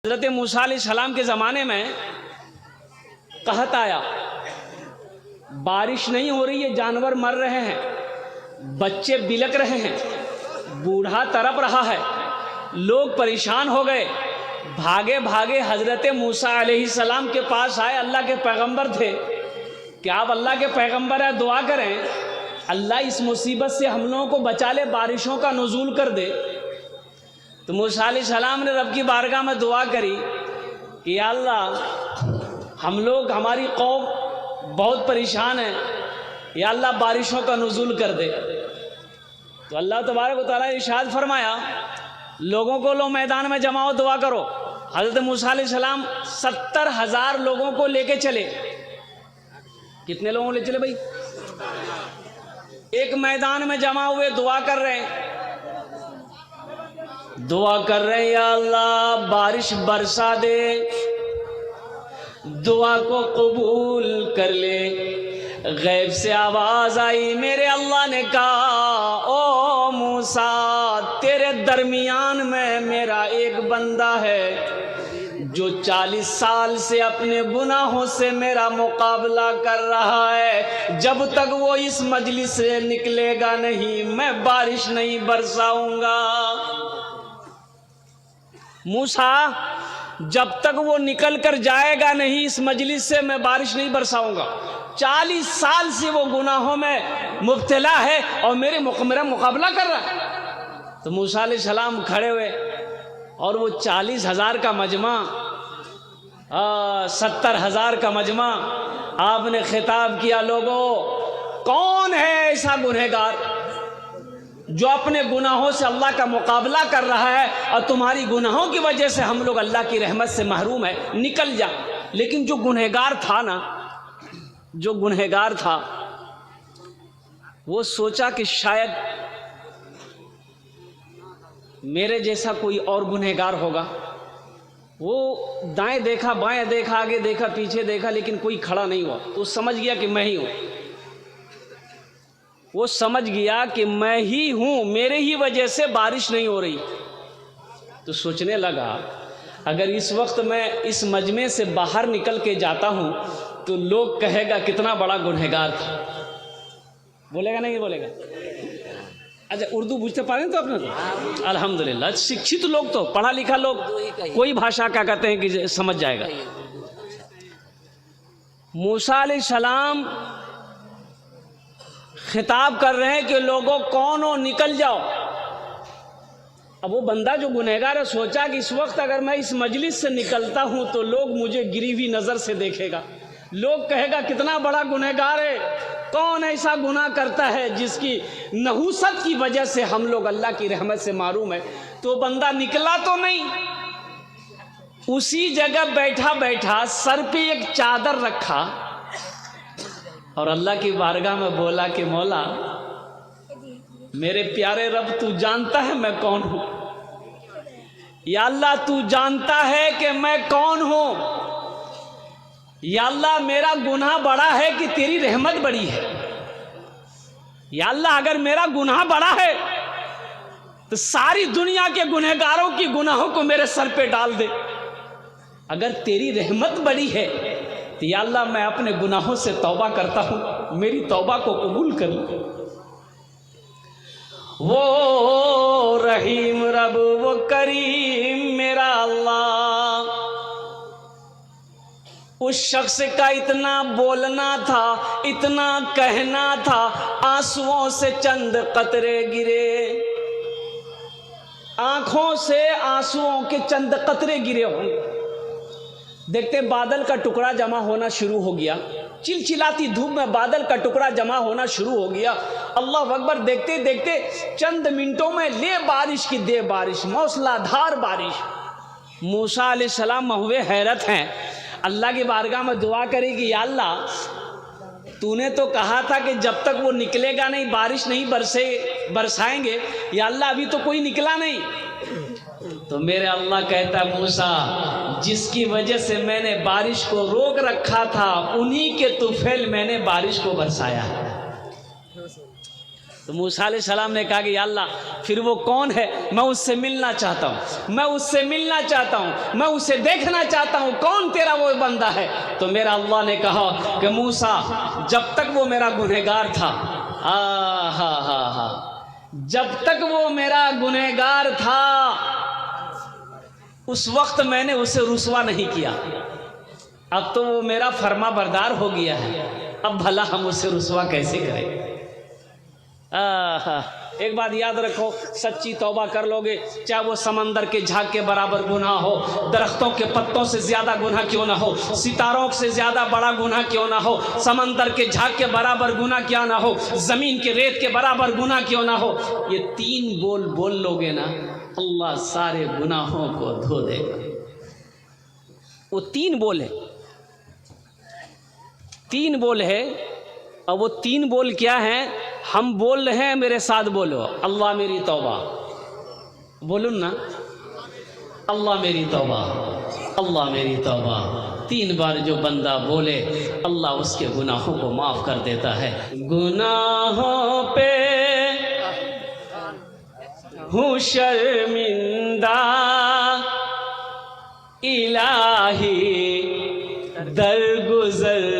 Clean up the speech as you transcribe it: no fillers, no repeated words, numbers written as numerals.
हज़रत मूसा अलैहिस्सलाम के ज़माने में कहत आया, बारिश नहीं हो रही है, जानवर मर रहे हैं, बच्चे बिलक रहे हैं, बूढ़ा तड़प रहा है, लोग परेशान हो गए। भागे भागे हज़रत मूसा अलैहिस्सलाम के पास आए। अल्लाह के पैगंबर थे कि आप अल्लाह के पैगंबर हैं, दुआ करें अल्लाह इस मुसीबत से हम लोगों को बचा ले, बारिशों का नुज़ूल कर दे। तो मूसा अलैहिस्सलाम ने रब की बारगाह में दुआ करी कि या अल्लाह हम लोग, हमारी कौम बहुत परेशान है, या अल्लाह बारिशों का नुज़ूल कर दे। तो अल्लाह तबारक व तआला ने इरशाद फरमाया, लोगों को लो मैदान में जमाओ, दुआ करो। हज़रत मूसा अलैहिस्सलाम 70,000 लोगों को लेके चले। कितने लोगों को ले चले भाई? एक मैदान में जमा हुए, दुआ कर रहे हैं, या अल्लाह बारिश बरसा दे, दुआ को कबूल कर ले। गैब से आवाज आई, मेरे अल्लाह ने कहा, ओ मूसा तेरे दरमियान में मेरा एक बंदा है जो 40 साल से अपने गुनाहों से मेरा मुकाबला कर रहा है। जब तक वो इस मजलिस से निकलेगा नहीं, मैं बारिश नहीं बरसाऊंगा। मूसा, जब तक वो निकल कर जाएगा नहीं इस मजलिस से, मैं बारिश नहीं बरसाऊंगा। 40 साल से वो गुनाहों में मुब्तला है और मेरा मुकाबला कर रहा है। तो मूसा अलैहिस्सलाम खड़े हुए और वो 40,000 का मजमा, 70,000 का मजमा, आपने खिताब किया, लोगों कौन है ऐसा गुनहगार जो अपने गुनाहों से अल्लाह का मुकाबला कर रहा है और तुम्हारी गुनाहों की वजह से हम लोग अल्लाह की रहमत से महरूम है, निकल जा। लेकिन जो गुनहगार था ना, जो गुनहगार था, वो सोचा कि शायद मेरे जैसा कोई और गुनहगार होगा। वो दाएं देखा, बाएं देखा, आगे देखा, पीछे देखा, लेकिन कोई खड़ा नहीं हुआ। तो समझ गया कि मैं ही हूं। वो समझ गया कि मैं ही हूं, मेरे ही वजह से बारिश नहीं हो रही। तो सोचने लगा, अगर इस वक्त मैं इस मजमे से बाहर निकल के जाता हूं तो लोग कहेगा कितना बड़ा गुनहगार था। बोलेगा नहीं बोलेगा? अच्छा, उर्दू बुझते पा रहे हैं तो अपने तो अल्हम्दुलिल्लाह, शिक्षित लोग तो, पढ़ा लिखा लोग कोई भाषा क्या कहते हैं कि समझ जाएगा। मूसा अलैहिस्सलाम खिताब कर रहे हैं कि लोगों कौन हो, निकल जाओ। अब वो बंदा जो गुनहगार है सोचा कि इस वक्त अगर मैं इस मजलिस से निकलता हूं तो लोग मुझे गिरी हुई नजर से देखेगा, लोग कहेगा कितना बड़ा गुनहगार है, कौन ऐसा गुनाह करता है जिसकी नहूसत की वजह से हम लोग अल्लाह की रहमत से मारूम है। तो बंदा निकला तो नहीं, उसी जगह बैठा बैठा सर पे एक चादर रखा और अल्लाह की बारगाह में बोला कि मौला, मेरे प्यारे रब, तू जानता है मैं कौन हूं। या अल्लाह, तू जानता है कि मैं कौन हूं। या अल्लाह, मेरा गुनाह बड़ा है कि तेरी रहमत बड़ी है। या अल्लाह, अगर मेरा गुनाह बड़ा है तो सारी दुनिया के गुनहगारों की गुनाहों को मेरे सर पे डाल दे। अगर तेरी रहमत बड़ी है तो या अल्लाह, मैं अपने गुनाहों से तौबा करता हूं, मेरी तौबा को कबूल कर ले। वो रहीम रब, वो करीम मेरा अल्लाह। उस शख्स का इतना बोलना था, इतना कहना था, आंसुओं से चंद कतरे गिरे, आंखों से आंसुओं के चंद कतरे गिरे होंगे। देखते बादल का टुकड़ा जमा होना शुरू हो गया, चिलचिलाती धूप में बादल का टुकड़ा जमा होना शुरू हो गया। अल्लाह अकबर, देखते देखते चंद मिनटों में ले बारिश की दे बारिश, मौसलाधार बारिश। मूसा अलैहिस्सलाम हुए हैरत हैं, अल्लाह की बारगाह में दुआ करेगी, या अल्लाह, तूने तो कहा था कि जब तक वो निकलेगा नहीं बारिश नहीं बरसाएंगे। या अल्लाह, अभी तो कोई निकला नहीं। तो मेरे अल्लाह कहता है, मूसा, जिसकी वजह से मैंने बारिश को रोक रखा था, उन्हीं के तुफैल मैंने बारिश को बरसाया है। तो मूसा अलैहिस्सलाम ने कहा कि या अल्लाह, फिर वो कौन है? मैं उससे मिलना चाहता हूँ, मैं उससे मिलना चाहता हूँ, मैं उसे देखना चाहता हूँ, कौन तेरा वो बंदा है? तो मेरा अल्लाह ने कहा कि मूसा, जब तक वो मेरा गुनहगार था, जब तक वो मेरा गुनहगार था उस वक्त मैंने उसे रुसवा नहीं किया। अब तो वो मेरा फर्मा बरदार हो गया है, अब भला हम उसे रुसवा कैसे करें? एक बात याद रखो, सच्ची तौबा कर लोगे, चाहे वो समंदर के झाग के बराबर गुनाह हो, दरख्तों के पत्तों से ज़्यादा गुनाह क्यों ना हो, सितारों से ज़्यादा बड़ा गुनाह क्यों ना हो, समंदर के झाग के बराबर गुनाह क्यों ना हो, ज़मीन के रेत के बराबर गुनाह क्यों ना हो, ये 3 बोल बोल लोगे ना, अल्लाह सारे गुनाहों को धो देगा। वो 3 बोल है, 3 बोल है। और वो 3 बोल क्या हैं? हम बोल रहे हैं, मेरे साथ बोलो, अल्लाह मेरी तौबा। बोलूँ ना, अल्लाह मेरी तौबा, अल्लाह मेरी तौबा। 3 बार जो बंदा बोले, अल्लाह उसके गुनाहों को माफ़ कर देता है। गुनाहों पे हूँ शर्मिंदा इलाही, दरगुजर